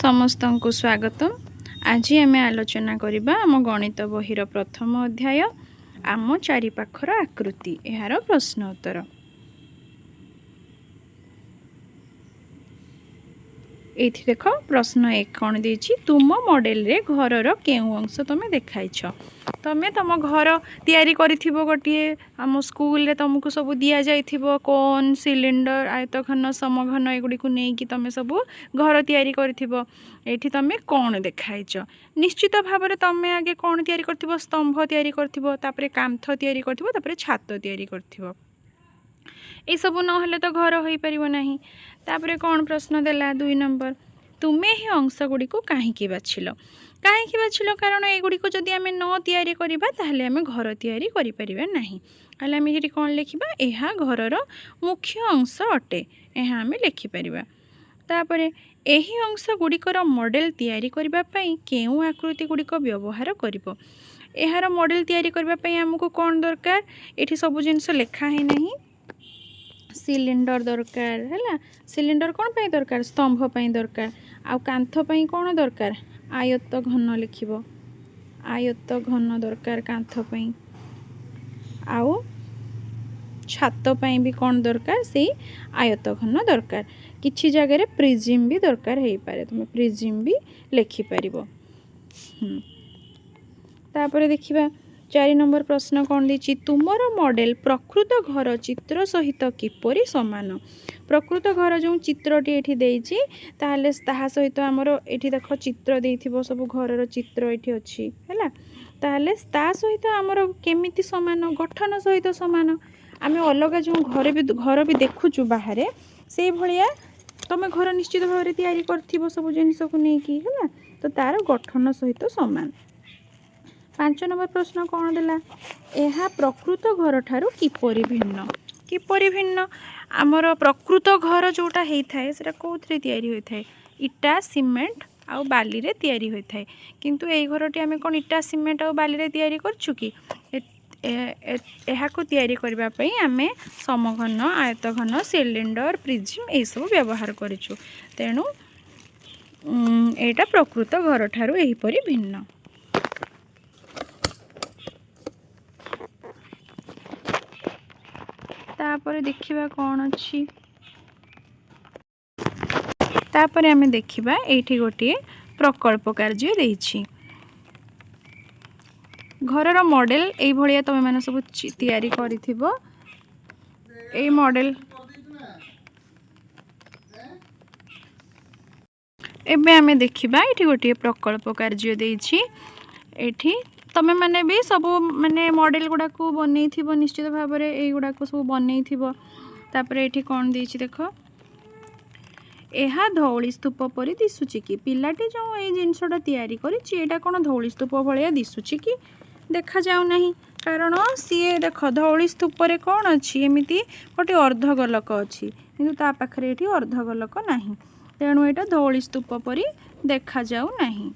समस्त को स्वागतम। आज आम आलोचना करबा आम गणित बहीर प्रथम अध्याय आम चारिपाखर आकृति यार प्रश्न उत्तर। ये देख प्रश्न 1 कौन देछि तुम मॉडल रे घरर केउ अंश तुम देखाइछ। तुम तुम घर तैयारी करिथिबो गोटे आम स्कूल रे तुमको सब दिया जाइथिबो कोन सिलिंडर आयतघन समघन एगुडी को नहीं कि तुम सब घर तैयारी करिथिबो। एठी तुम कौन देखाइछ निश्चित भाव में तुम आगे कौन तैयारी करथिबो स्तंभ तैयारी करथिबो तापरे कांथ तैयारी करथिबो तापरे छात तैयारी करथिबो। ये सब नहले तो घर हो पारिबो नाही। तापरे कौन प्रश्न देला 2 नंबर तुम्हें ही अंश गुड़ी को कहीं बाछिल कारण एगुड़ी को जदि आम न तैयारी करबा ताहले आम घर तैयारी करि परिबा नाही। ताहले आम ये कौन लिखिबा एहा घरर मुख्य अंश अटे एहा आम लिखि परिबा। तापरे एही अंश गुड़िकर मॉडल तैयारी करबा पई केउ आकृति गुड़िक व्यवहार करिबो। एहार मॉडल तैयारी करबा पई हमको कौन दरकार एठी सब जिनिस लिखा है नहीं। सिलिंडर दरकार है सिलिंडर कौन पाई दरकार स्तंभ पाई दरकार आउ कांथ पाई कौन दरकार आयत घन लिखिबो आयत घन दरकार कांथ पाई आउ छात पाई भी कौन दरकार से आयत घन दरकार। किछि जगह रे प्रिज्म भी दरकार हे पारे तुम प्रिज्म भी लिखि परिबो। तापर देखिबा 4 नंबर प्रश्न कौन देछि तुमर मॉडल प्रकृत घर चित्र सहित किपरि समान। प्रकृत घर जो चित्रटी एठी देछि ताहले ताहा सहित हमर एठी देखो चित्र देइथिबो सब घरर चित्र एठी अछि हैला ताहले ता सहित हमर केमिति समान गठन सहित समान। आमे अलग जो घर भी देखुछु बाहरे से भलिया तमे घर निश्चित भाव रे तैयारी करथिबो सब जिनिस को नै कि हैला तो तार गठन सहित समान। 5 नंबर प्रश्न कौन देला एहा प्रकृत घर ठारू किपरि भिन्न आमर प्रकृत घर जोटा होता है सेटा कौथरे तैयारी होता है इटा सीमेंट आउ बाली रे तैयारी होता है किंतु एई घरटी आमे कोन इटा सीमेंट आउ बाली रे तैयारी करछु कि एहा को तैयारी करबा पई आमे समघन आयतघन सिलिंडर प्रिज्म ए सब व्यवहार करिछु तेनु एटा प्रकृत घर ठारू एही परि भिन्न। तापर देखिबा कौन अच्छी तापर आमे देखिबा एठी गोटे प्रकल्प कार्य देछि घरर मॉडल एई भलिया तमे माने सब तैयारी करिथिबो एई मॉडल एबे आमे देखिबा एठी गोटे प्रकल्प कार्य देछि एठी तमे माने भी सब माने मॉडल गुडा को बनै थिबो निश्चित भाव रे एई गुडा को सब बनै थिबो। तापर एठी कोन देछि देखो एहा धौली स्तूप परि दिसुची कि पिलाटी जो एई जिंसडा तैयारी करिछि एटा कोन धौली स्तूप भलिया दिसुची कि देखा जाउ नाही कारण सीए देखो धौली स्तूप रे कोन अछि एमिति गोटे अर्धगोलक अछि किंतु ता पाखरे एठी अर्धगोलक नाही तेणु एटा धौली स्तूप परि देखा जाउ नाही।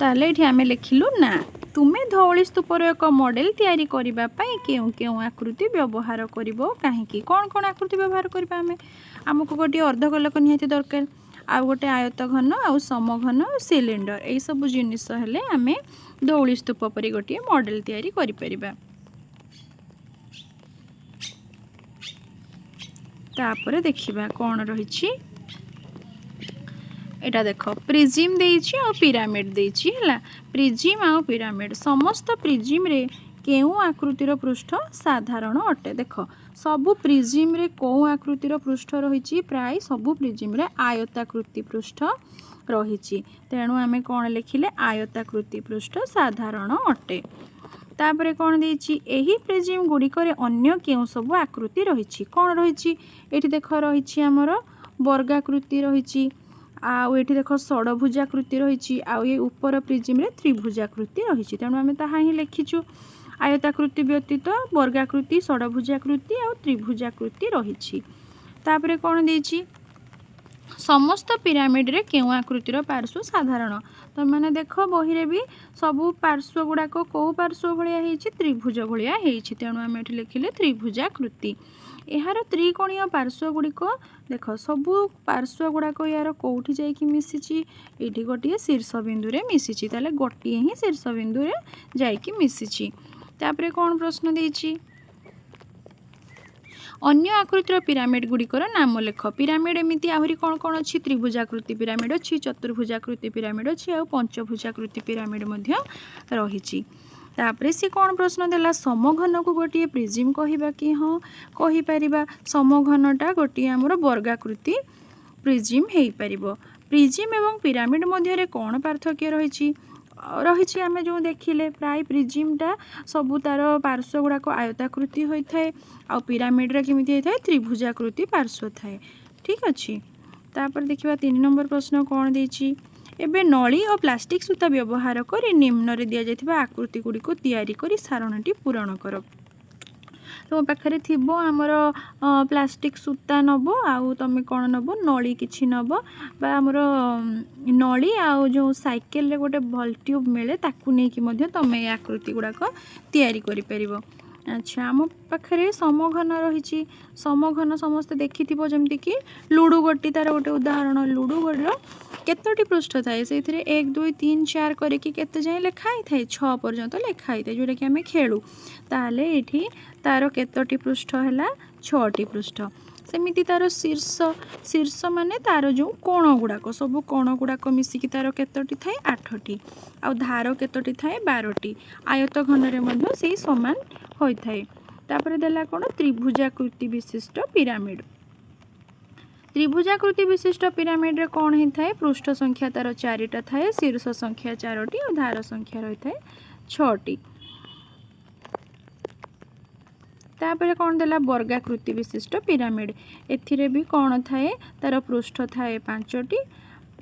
ताले एठी आमे लिखिलु ना तुम्हें धौली स्तूपर एक मॉडल तैयारी करबा पई केउ केउ आकृति व्यवहार करिवो काहेकि कौन कौन आकृति व्यवहार करबा आमे हमको गोटे अर्धगोलक निहाती दरकार आ गोटे आयत घन आ समघन सिलिंडर ए सब जिनिस हेले आमे धौली स्तूप परि गोटे मॉडल तैयारी करि परिबा। तापर देखिबा कौन रहिछि एटा देखो प्रिज्म देछि और पिरामिड देछि हला प्रिज्म और पिरामिड समस्त प्रिज्म रे केउ आकृतिर पृष्ठ साधारण अटे। देखो सबु प्रिज्म रे को आकृतिर पृष्ठ रहिछि प्राय सबु प्रिज्म रे आयताकृति पृष्ठ रहिछि तेणु आमे कोन लिखिले आयताकृति पृष्ठ साधारण अटे। तापरे कोन देछि एही प्रिज्म गुडी करे अन्य केउ सब आकृति रहिछि कोन रहिछि एठी देखो रहिछि हमर वर्गाकृति रहिछि आउ एठी देखो षडभुजाकृति रहिछि आउ ये ऊपर प्रिज्म रे त्रिभुजाकृति रहिछि तेणु आमे ताहा ही लिखिछु आयताकृति व्यतीत वर्गाकृति षडभुजाकृति आउ त्रिभुजाकृति रहिछि। तापरे कोन देछि समस्त पिरामिड रे केउ आकृतिर पार्श्व साधारण तो मैंने देख बही रे भी सबू पार्श्व गुड़ाक कौ पार्श्व भाया त्रिभुज भाया तेणु आम ये लिखिले त्रिभुजाकृति। यार त्रिकोणीय पार्श्व गुड़िक देख सबू पार्श्व गुड़ाक यार कौटी जाइकी मिसिची ये गोटे शीर्ष बिंदु रे मिसिची ताले गोटे ही शीर्ष बिंदु रे जाइकी मिसिची। तापरे कौन प्रश्न देइची अन्य आकृतिर पिरामिड गुड़िकर नाम लेख। पिरामिड एमती आहरी कौन कौन अच्छी त्रिभुजाकृति पिरामिड अच्छी चतुर्भुजाकृति पिरामिड अच्छी आ पंचभुजाकृति पिरामिड मध्य रही। तापरे सी कौन प्रश्न देला समघन को गोटे प्रिजिम कहवा कि हाँ कहीपर समघनटा गोटे आमर वर्गाकृति प्रिजिम हो पार। प्रिजिम एवं पिरामिड मध्य कौन पार्थक्य रही आम जो देखिले प्राय प्रिजिमटा सबू तार पार्श्व गुड़ाक आयताकृति होता है आ पिरामिड रे केमिति होता है त्रिभुजाकृति पार्श्व थाए। ठीक अच्छे तापर देखिबा 3 नंबर प्रश्न कौन देछि एबे नली और प्लास्टिक सूता व्यवहार कर निम्न रे दिया जाइथिबा आकृति गुडी को तैयारी करी सारणटी पूरण कर। तो पाखे थी आमर प्लास्टिक सूता नब आउ तुम कौन नब नली किछि नब बा आमर नली आउ जो साइकेल रे गोटे भल ट्यूब मिले ताकू नहीं तुम ये आकृति गुड़ाक तैयारी करि परिबो। अच्छा आम पाखे समघन रही समघन समस्ते देखि जमती कि लुडु गोटी तार गोटे उदाहरण लुडु गोटी केतोटी पृष्ठ थाए से 1 2 3 4 करके केते जाए लिखाई थाए 6 पर्यंत लिखाई थाए जोटा कि आम खेलु ताले एठी तार केतोटी पृष्ठ है 6टी पृष्ठ सेमिति तार शीर्ष माने तार जो कोण गुड़ाक सब कोण गुड़ाक मिसिकी तार केतोटी थाए 8टी आ धार केतोटी थाए 12टी आयत घन रे मध्य सेही समान होइथाए। तापर देला कोण त्रिभुजाकृति विशिष्ट पिरामिड। त्रिभुजाकृति विशिष्ट पिरामिड रे कौन होता है पृष्ठ संख्या तार 4टा थाए शीर्ष संख्या 4टी और धार संख्या रही है 6टी। तापर कौन देला वर्गाकृति विशिष्ट पिरामिड एथिरे भी कौन थाए तार पृष्ठ थाए 5टी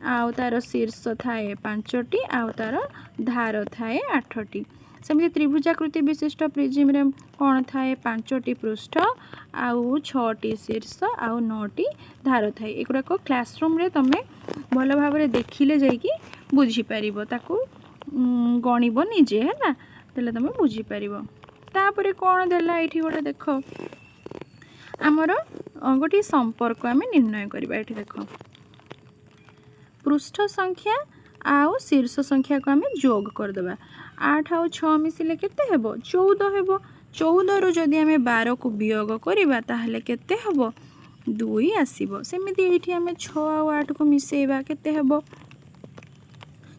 आउ तार शीर्ष थाए 5टी आउ तार धार थाए 8टी। सेमती त्रिभुजाकृति विशिष्ट प्रिजिम रे कौन थाए 5टी पृष्ठ आउ 6टी शीर्ष आउ 9टी धार थाए। एगुड़ाक क्लासरूम रे तमे भल भाव देखिले जाइकी बुझी पारिबो ताकू गणिब निजे है तेले तमे बुझी पारिबो। तापरे कौन देला एठी गोटे देख आमर गोटे संपर्क आम निर्णय करबा। एठी देख पृष्ठ संख्या आउ शीर्ष संख्या को आम जोग करदेबा 8 आउ 6 मिसिले केते हेबो 14 हेबो 14 रु जदि आम 12 को वियोग करबा ताहले केते हेबो 2 आसीबो। सेमिति एठी आम 6 आउ 8 को मिसेबा केते हेबो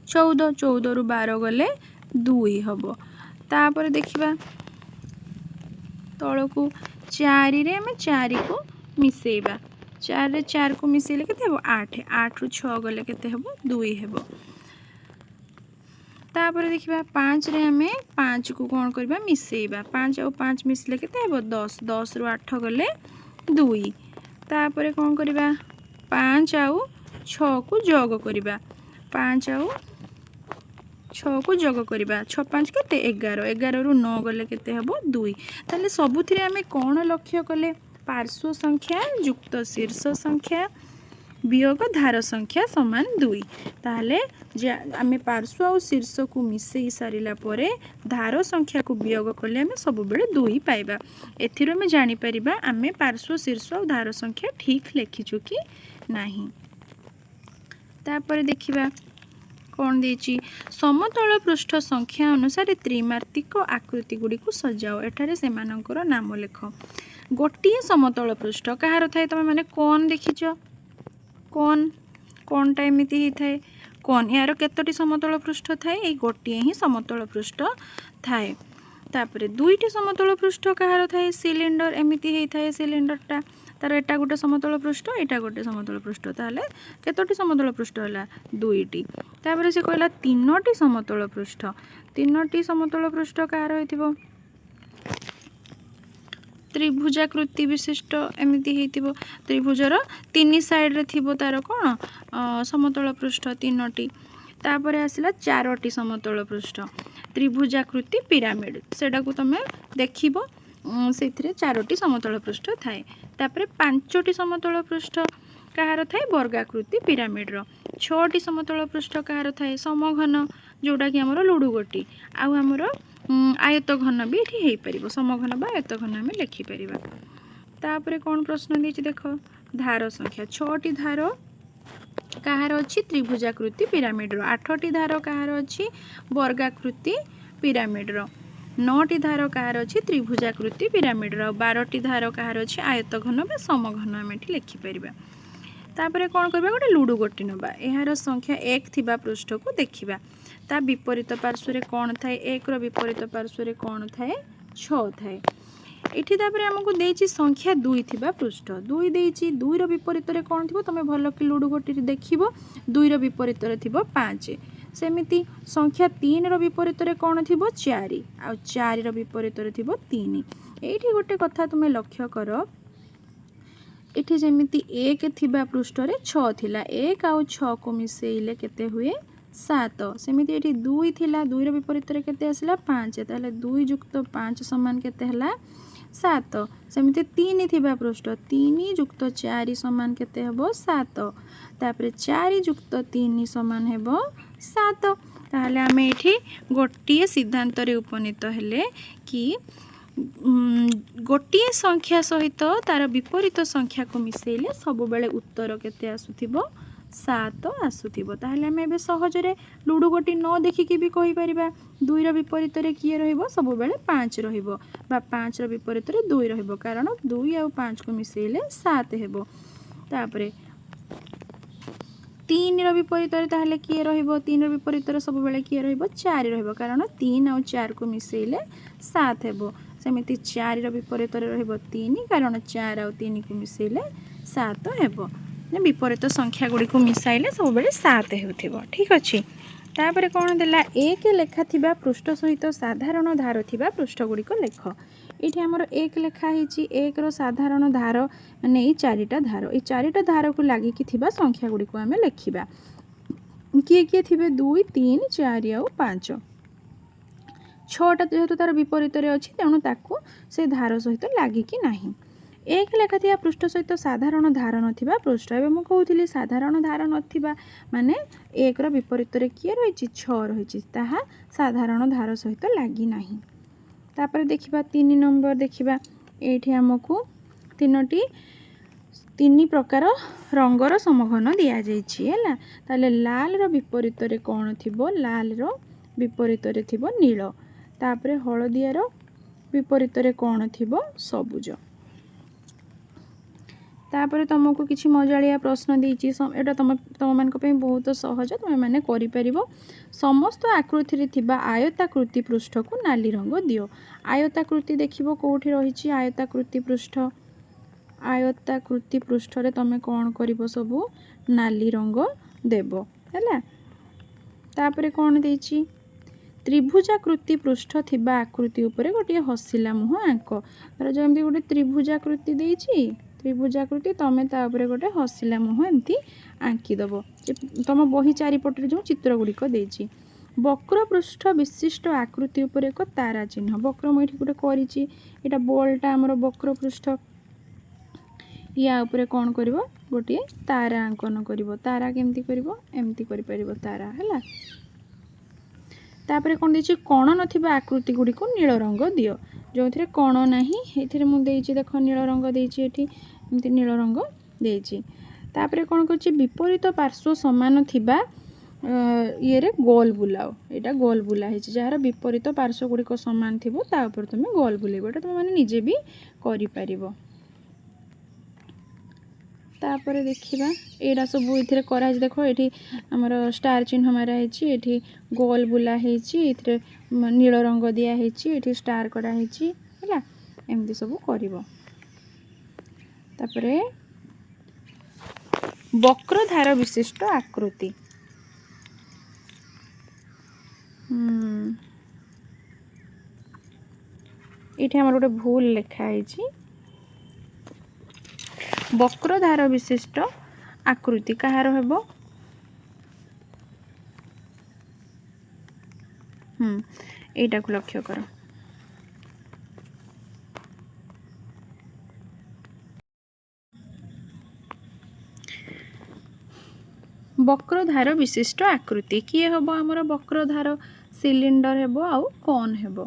14 14 रु 12 गले 2 हेबो। तापर देखिबा तळकू 4 रे आम 4 को मिसेबा 4 रे 4 को मिसेले केते हेबो 8 8 रु 6 गले केते हेबो 2 हेबो। तापर देखिबा 5 रे आमे 5 को कोन करबा मिसेबा 5 और 5 मिसले केते हेबो 10 10 रु 8 गले 2। तापर कोन करबा 5 और 6 को जोग करबा 5 और 6 को जोग करबा 6 5 केते 11 11 रु 9 गले केते हेबो 2। ताले सबुथिरे आमे कोन लक्ष्य कले पार्श्व संख्या युक्त शीर्ष संख्या वियोग धार संख्या समान 2। ताहले आमे पार्श्व और शीर्ष को मिसई सारिला परे धार संख्या को वियोग कले आमे सब बेले 2 पाइबा। एथिरो आमे जानि परिबा आमे पार्श्व शीर्ष और धार संख्या ठीक लिखिछु कि नाही। तापर देखिबा कौन देछि समतल पृष्ठ संख्या अनुसार त्रिमात्रिक आकृति गुडी को सजाओ। एठारे सेमानकर नाम लेख। गोटे समतल पृष्ठ कहार थाए तुम माने कौन देखिछ कौनटा एमती होता है कौन यार केतोटी समतल पृष्ठ थाए ये गोटे ही समतल पृष्ठ थाए। तापरे 2टी समतल पृष्ठ कहार थाए सिलिंडर एमती होता है सिलिंडरटा तार एटा गोटे समतल पृष्ठ एटा गोटे समतल पृष्ठ ताले केतोटी समतल पृष्ठ है 2टी। तापरे से कहला 3टी समतल पृष्ठ 3टी समतल पृष्ठ कहार होइतिबो त्रिभुजाकृति विशिष्ट एमती होइतिबो त्रिभुजर 3 साइड रे थिबो तार कोन समतल पृष्ठ 3टी। तापरे आसिला 4टी समतल पृष्ठ त्रिभुजाकृति पिरामिड सेटा को तमे देखिबो से 4टी समतल पृष्ठ थाए। तापरे 5टी समतल पृष्ठ कहार थाए वर्गाकृति पिरामिड रो 6टी समतल पृष्ठ कहार थाए समघन जोटा कि आमर लुडु गोटी आउ आमर आयत घन भी ये हो पार समघन बा आयत घन आम लिखिपर तापर कौन प्रश्न देती देख धार संख्या 6टी धार कहार अच्छी त्रिभुजाकृति पिरामिड रो 8टी धार कहार अच्छी वर्गाकृति पिरामिड रो 9टी धार कहार अच्छी त्रिभुजाकृति पिरामिड रो 12टी धार कहार अच्छी आयत घन बा समघन आम ये लिखिपर तापर कौन करबा गोटे लुडु गोटी नबा यार संख्या 1 थिबा पृष्ठ को देखिबा ता विपरीत पार्श्व रे कौन थाए 1 रो विपरीत पार्श्व रे कौन थाए 6 थाए एठी तापर हमकु देछि संख्या 2 थिबा पृष्ठ 2 देछि 2 रो विपरीत रे कौन थिबो तमे भलो कि लुडु गोटी रे देखिबो 2 रो विपरीत रे थिबो 5 सेमिति संख्या 3 रो विपरीत रे कौन थिबो 4 आ 4 रो विपरीत रे थिबो 3 एठी गोटे कथा तुमे लक्ष्य करो इठी जेमिति 1 थिबा पृष्ठ रे 6 थिला 1 आउ 6 को मिसेइले केते हुए 7 सेमिति एठी 2 थिला 2 रो विपरीत रे केते आसला 5 ताले 2 युक्त 5 समान केते हला 7 सेमिति 3 थिबा पृष्ठ 3 युक्त 4 समान केते हबो 7 तापर 4 युक्त 3 समान हेबो 7 ताले आमे एठी गोटिए सिद्धांत रे उपनीत हेले कि गोटे संख्या सहित तार विपरीत संख्या को मिसेले सब बेले उत्तर केते आसुथिबो 7 आसुथिबो ताहले हम एबे सहजरे लुडु गोटी न देखिकी भी कहि परिबा 2 रो विपरीत रे किए रहिबो सब बेले 5 रहिबो बा 5 रो विपरीत रे 2 रहिबो कारण 2 आ 5 को मिसेले 7 हेबो तापरे 3 रो विपरीत रे ताहले किए रहिबो 3 रो विपरीत रे सब बेले किए रहिबो 4 रहिबो कारण 3 आ 4 को मिसेले 7 हेबो सेमिति 4 रो विपरीत रे रहिबो 3 कारण 4 आ 3 को मिसेले 7 हेबो विपरीत संख्या गुडी को मिसाइले सब बेले 7 हेउथिबो ठीक अछि तापर कोन देला 1 लेखा थिबा पृष्ठ सहित साधारण धार थिबा पृष्ठ गुडी को लेख एठी हमर 1 लेखा हिची 1 रो साधारण धार माने ई चारिटा धार को लागि कि थिबा संख्या गुडी को हमें लेखिबा किए किए थिबे 2 3 4 आ 5 6टा जेहेतु तार विपरीत रे अछि तेणु ताकू से धार सहित लागि कि नाही 1 लेखा थिबा पृष्ठ सहित साधारण धार नथिबा पृष्ठ एबे मु कहउथिली साधारण धार नथिबा माने 1 रो विपरीत रे किए रहिछि 6 रहिछि ताहा साधारण धार सहित लागि नाही तापर देखिबा 3 नंबर देखिबा एठी हमकु तीन प्रकार रंगर समघन दिया जाइछि हैला ताले लाल रो विपरीत रे कोन थिबो लाल रो विपरीत रे थिबो नील तापरे हळदिया रो विपरीत रे कोन थिबो सबुज तापरे तुमको किछि मजालिया प्रश्न देछि एटा तुम मानक पे बहुत सहज तुम माने करि परिबो समस्त आकृति रे थिबा आयताकृति पृष्ठ को नाली रंग दियो आयताकृति देखिबो कोठी रहिछि आयताकृति पृष्ठ रे तुम कोन करिवो सबु नाली रंग देबो हैला तापरे कोन देछि त्रिभुजाकृति पृष्ठ थिबा आकृति उपरे गोटे हसिला मुह आंक धर जेमती गोटे त्रिभुजाकृति देछि त्रिभुजाकृति तमे ता उपरे गोटे हसिला मुह एमती आंकी दबो तम बही चारिपटे जो चित्र गुड़िक देछि वक्र पृष्ठ विशिष्ट आकृति उपरे एक तारा चिन्ह वक्र मुठी गोटे करिछि एटा बॉलटा हमर वक्र पृष्ठ या उपरे कोन करिवो गोटे तारा अंकन करिवो तारा केमती करिवो एमती करि परिवो तारा हैला तापरे कोन देछि कोण नथिबा आकृति गुडी को नील रंग दियो जो थरे कोण नाही एथिरे मु देछि देखो नील रंग देछि एठी एमती नील रंग देछि तापरे कोन करछि विपरीत पार्श्व समान थिबा ये रे गोल बुलाओ एटा गोल बुला हेछि जहार विपरीत पार्श्व गुडी को समान थिबो ता ऊपर तुमे गोल बुलेबो एटा तुम माने निजे भी करि परिबो तापरे देखिबा एडा सब इथिरे करा देखो एठी हमर स्टार चिन्ह मारा हेछि एठी गोल बुला हेछि इथिरे नील रंग दिया हेछि एठी स्टार करा हेछि हैला एमदी सब करिवो तापरे वक्रधार विशिष्ट आकृति एठी हमर गोटे भूल लिखा हेछि वक्रधार विशिष्ट आकृति कहार हेबो एटा को लक्ष्य करो वक्रधार विशिष्ट आकृति किए हम आमर वक्रधार सिलिंडर हेब आउ कौन हेब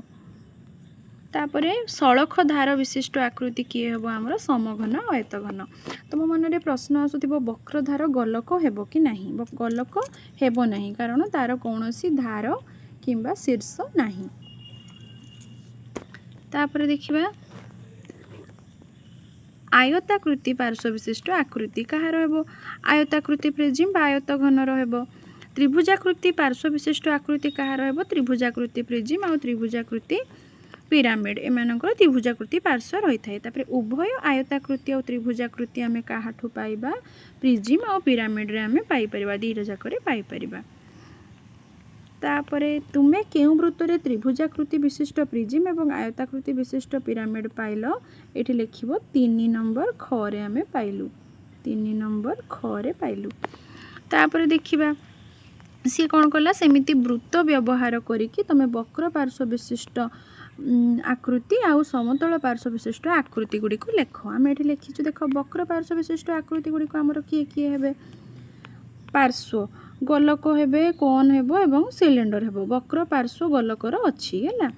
तापरे सड़ख धार विशिष्ट आकृति किए हम आमर समघन आयतघन। तुम मन में प्रश्न आसुथिबो वक्रधार गोलक हेब कि नहीं गोलक हेब नहीं कारण तार कौनसी धार किंबा शीर्ष नहीं। तापरे देखिबा आयताकृति पार्श्व विशिष्ट आकृति कहार हेब आयताकृति प्रिज्म बा आयतघन हेब। त्रिभुजाकृति पार्श्व विशिष्ट आकृति कहार हेब त्रिभुजाकृति प्रिज्म आ त्रिभुजाकृति पिरामिड एमानकर त्रिभुजाकृति पार्श्व रही थाए। तापरे उभय आयताकृति और त्रिभुजाकृति आमे काहाठू पाइबा प्रिज्म और पिरामिड रे आमे पाई परिबा दीटा जाकरे पाई परिबा। तापरे तुमे केउ वृत्त रे त्रिभुजाकृति विशिष्ट प्रिज्म एवं आयताकृति विशिष्ट पिरामिड पाइलो एठी लिखिबो 3 नंबर ख रे आमे पाइलु 3 नंबर ख रे पाइलु। तापरे देखिबा सी कौन कला सेमिति वृत्त व्यवहार करिकी तमे वक्र पार्श्व विशिष्ट आकृति आउ समतल पार्श्व विशिष्ट आकृति गुड़ी को लेख आम ये लिखीचु देख वक्र पार्श्व विशिष्ट आकृति गुड़ी को आमर किए किए हेबे पार्श्व गोलक हेबे कोन हेबो एवं सिलिंडर हेबो वक्र पार्श्व गोलकर अछि हैला।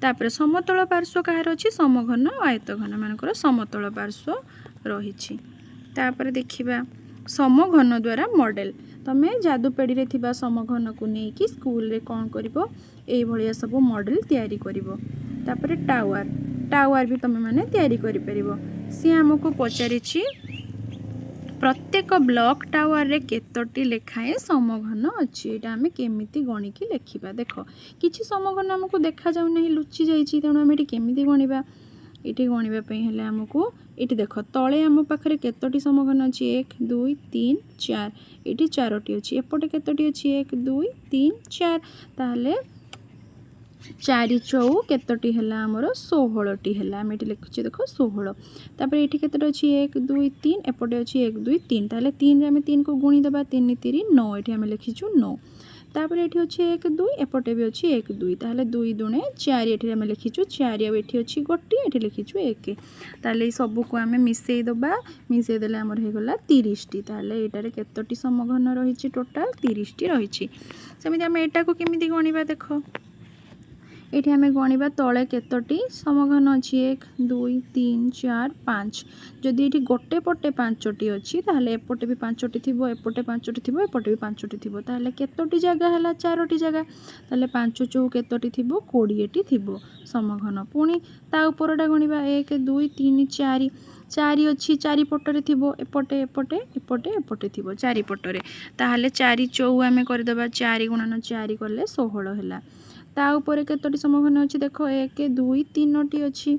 तापर समतल पार्श्व कहार अछि समघन आयतघन मानकर समतल पार्श्व रहिछि। तापर देखिबा समघन द्वारा मॉडल तमे जादूपेड़ी रे थिबा समघन को नेकी स्कूल रे कोन करिवो एई भलिया सब मॉडल तयारी करिवो। तापर टावर टावर भी तमे माने तयारी करि परिवो। सी हमको पचारिछि प्रत्येक ब्लॉक टावर रे केतोटी लेखाए समघन अछि एटा हमें केमिति गणी की लेखिबा। देखो किछि समघन हमको देखा जाउ नहीं लुचि जाइछि तेणु हम एटी केमिति गणिबा एटी गणिबा पई हेले हमको एटी देखो तळे हम पाखरे केतोटी समघन अछि 1 2 3 4 एटी चारोटी अछि एपटे केतोटी अछि 1 2 3 4 ताहले 4 चौ केतोटी हैला हमर 16 टी हैला हम एटी लिखुछि देखो 16। तापर एठी केतोटी अछि 1 2 3 एपटे अछि 1 2 3 ताहले 3 रे हम 3 को गुणी देबा 3 3 9 एठी हम लिखिछु 9। तापर एठी अछि 1 2 एपटे भी अछि 1 2 ताहले 2 दुणे 4 एठी हम लिखिछु 4 आ एठी अछि गोटी एठी लिखिछु 1 ताहले सब को हम मिसेई देले हमर हे गला 30 टी ताहले एटारे केतोटी समघन रहिछि टोटल 30 टी रहिछि। सेमिति हम एटा को केमिति गणिबा देखो एठी हमें गणिबा तळे केतोटी समघन अछि 1 2 3 4 5 जदि एठी गोटे पटे 5टी अछि ताहले एपटे भी 5टी थिबो एपटे 5टी थिबो एपटे भी 5टी थिबो ताहले केतोटी जगह हला 4टी जगह ताहले 5 चौ केतोटी थिबो 20टी थिबो समघन। पुणी ता उपरटा गणिबा 1 2 3 4 4 अछि 4 पटरे थिबो एपटे एपटे एपटे एपटे थिबो 4 पटरे ताहले 4 चौ आमे कर देबा 4 गुणन 4 करले 16 हैला। ता ऊपर केतोटी समघन अछि देखो 1 2 3टी अछि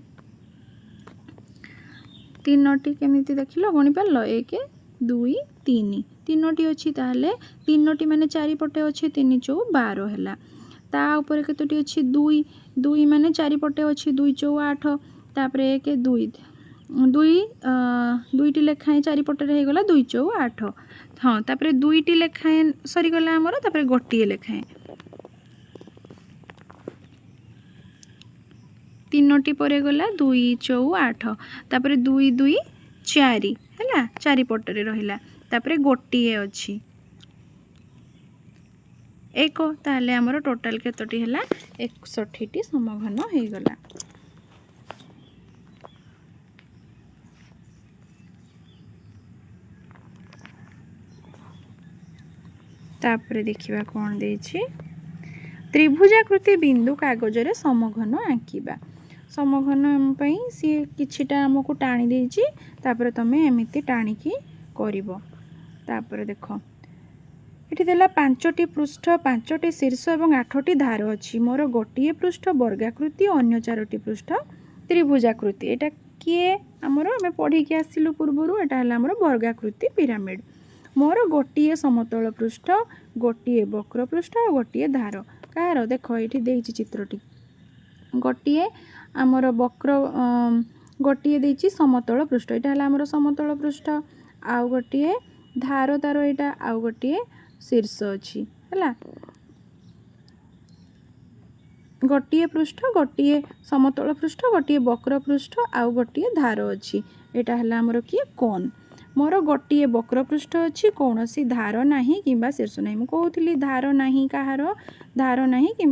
3टी केमिति देखिलो गणी परलो 1 2 3 3टी अछि ताहले 3टी माने 4 पटे अछि 3 चौ 12 हैला। ता ऊपर केतोटी अछि 2 2 माने 4 पटे अछि 2 चौ 8 तापर 1 2 दुईटी लेखाएं 4 पटे हे गला 2 चौ 8 हाँ तापर 2टी लेखाएं सरी गला हमर तापर गोटी लेखाएं 3टी परे गला 2 चौ 8 तापर 2 2 4 हैला 4 पटरे रहिला तापर गोटिए अछि 1 ताहले हमर टोटल केतोटी हैला 61 टी समघन हे गला। तापर देखिबा कोन देछि त्रिभुजाकृति बिंदु कागज रे समघन आंकिबा। समघन हम पई सी किछिटा हमको टाणी देछि तापर तमे एमिति टाणी की करिवो। तापर देखो एठी देला 5टी पृष्ठ 5टी शीर्ष एवं 8टी धार अछि मोर गोटिए पृष्ठ वर्गाकृति अन्य 4टी पृष्ठ त्रिभुजाकृति एटा किए हमर हमें पढ़ी के आसिलु पूर्वरु एटा हला हमर वर्गाकृति पिरामिड मोर गोटिए समतल पृष्ठ गोटिए वक्र पृष्ठ और गोटिए धार कार देखो ये देछि चित्रटी गोटिए आमर वक्र गोटिए देछि समतल पृष्ठ एटा हला हमर समतल पृष्ठ आउ गोटिए धार तार एटा आउ गोटिए शीर्ष अछि हला गोटिए पृष्ठ गोटिए समतल पृष्ठ गोटिए वक्र पृष्ठ आउ गोटिए धार अछि एटा हला हमर किए कोन मोर गोटे वक्र पृष्ठ अच्छी कौन सी धार नहीं कि शीर्ष नहीं मुझे कहूली धार नहीं कहार धार नहीं कि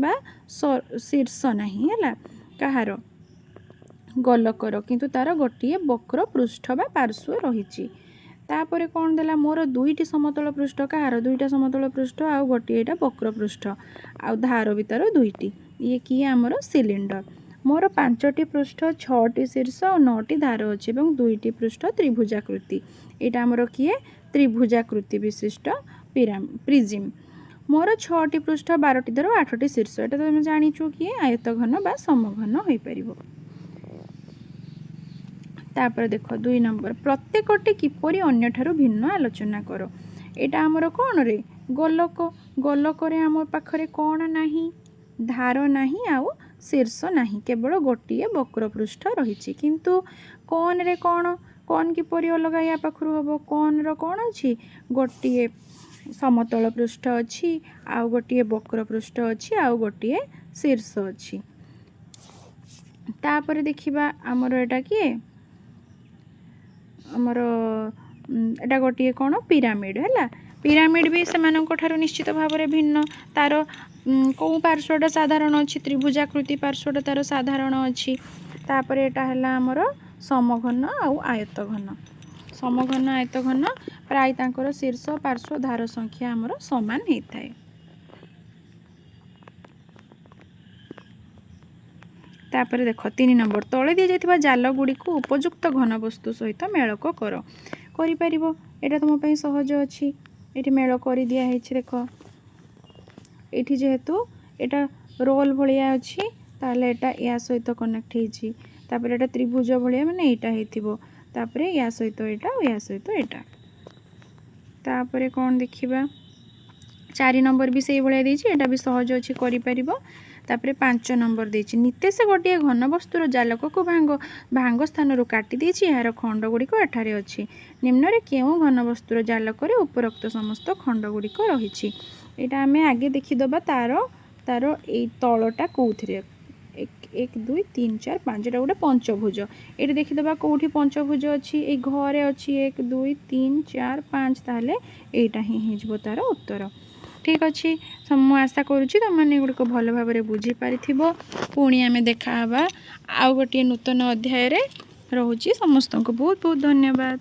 शीर्ष नहीं है कहार गोलकर किंतु तार गोटे वक्र पृष्ठ बा पार्श्व रही तापर कौन देला मोर दुईटी समतल पृष्ठ कहार दुईटा समतल पृष्ठ आउ गोटे वक्र पृष्ठ आउ धार भी तार दुईटी ये किए आमर सिलिंडर मोर 5टी पृष्ठ 6टी शीर्ष और 9टी धार अच्छे और 2टी पृष्ठ त्रिभुजाकृति यहाँ आमर किए त्रिभुजाकृति विशिष्ट प्रिजिम मोर 6टी पृष्ठ 12टी धार 8टी शीर्ष यहाँ तुम जाचु किए आयतघन बा समघन हो पार। तापर देख 2 नंबर प्रत्येकटी किपरि अन्य ठारू भिन्न आलोचना कर यहाँ आमर कौन रे गोलक गोलक आम पाखरे कौन नहीं धार नहीं आउ शीर्ष नहीं केवल गोटे वक्र पृष्ठ रही किंतु कौन रे कौन कौन किपरि अलग या पाखु हम कौन कौन अच्छी गोटे समतल पृष्ठ अच्छी आउ गोटे वक्र पृष्ठ अच्छी आउ गोटे शीर्ष अच्छी। तापर देखिबा आमर एटा किए आमर एटा गोटे कौन पिरामिड है पिरामिड भी से निश्चित भाव में भिन्न तार कौ पार्श्वटा साधारण अच्छी त्रिभुजाकृति पार्श्वटा तार साधारण अच्छी तापर एटा है आमर समघन आउ आयतघन समघन आयतघन प्राय तांकर शीर्ष पार्श्व धार संख्या आमर समान होता है। तापर देख 3 नंबर तले दी जाइथिबा जाल गुड़ी को उपयुक्त घन वस्तु सहित मेलक कर करिपारिबो एटा तुम पई सहज अछि एठी मेल करि दिया हेछि देख एठी जेहेतु एटा रोल भलिया अछि ताले एटा या सहित कनेक्ट हेछि तापर एटा त्रिभुज भलिया माने एटा हेथिबो तापर या सहित एटा और या सहित एटा तापर कोन देखिबा 4 नंबर भी से भलिया देछि एटा भी सहज अछि करि परिबो। तापर 5 नंबर देछि नितेश गोटे घन वस्तुर जालक को भांग स्थान काटी देछि यार खंड गुड़िक एठारे अछि निम्न रे केउ घन वस्तुर जालक रे उपरोक्त समस्त खंड गुड़िक रहिछि एटा हमें आगे देखिदबा तार तार ए तलटा कोउथरे 1 2 3 4 5 एटा गोटे पंचभुज ये देखिदबा कौटी पंचभुज अच्छी ये घरे अच्छी 1 2 3 4 5 ताहले एटा ही हो तार उत्तर ठीक अच्छे मुझे आशा करुँची तुम मैंने गुड़िक भल भाव में बुझीपारि पुणी आम देखा आउ गोटे नूतन अध्याय रोचे समस्त को बहुत बहुत धन्यवाद।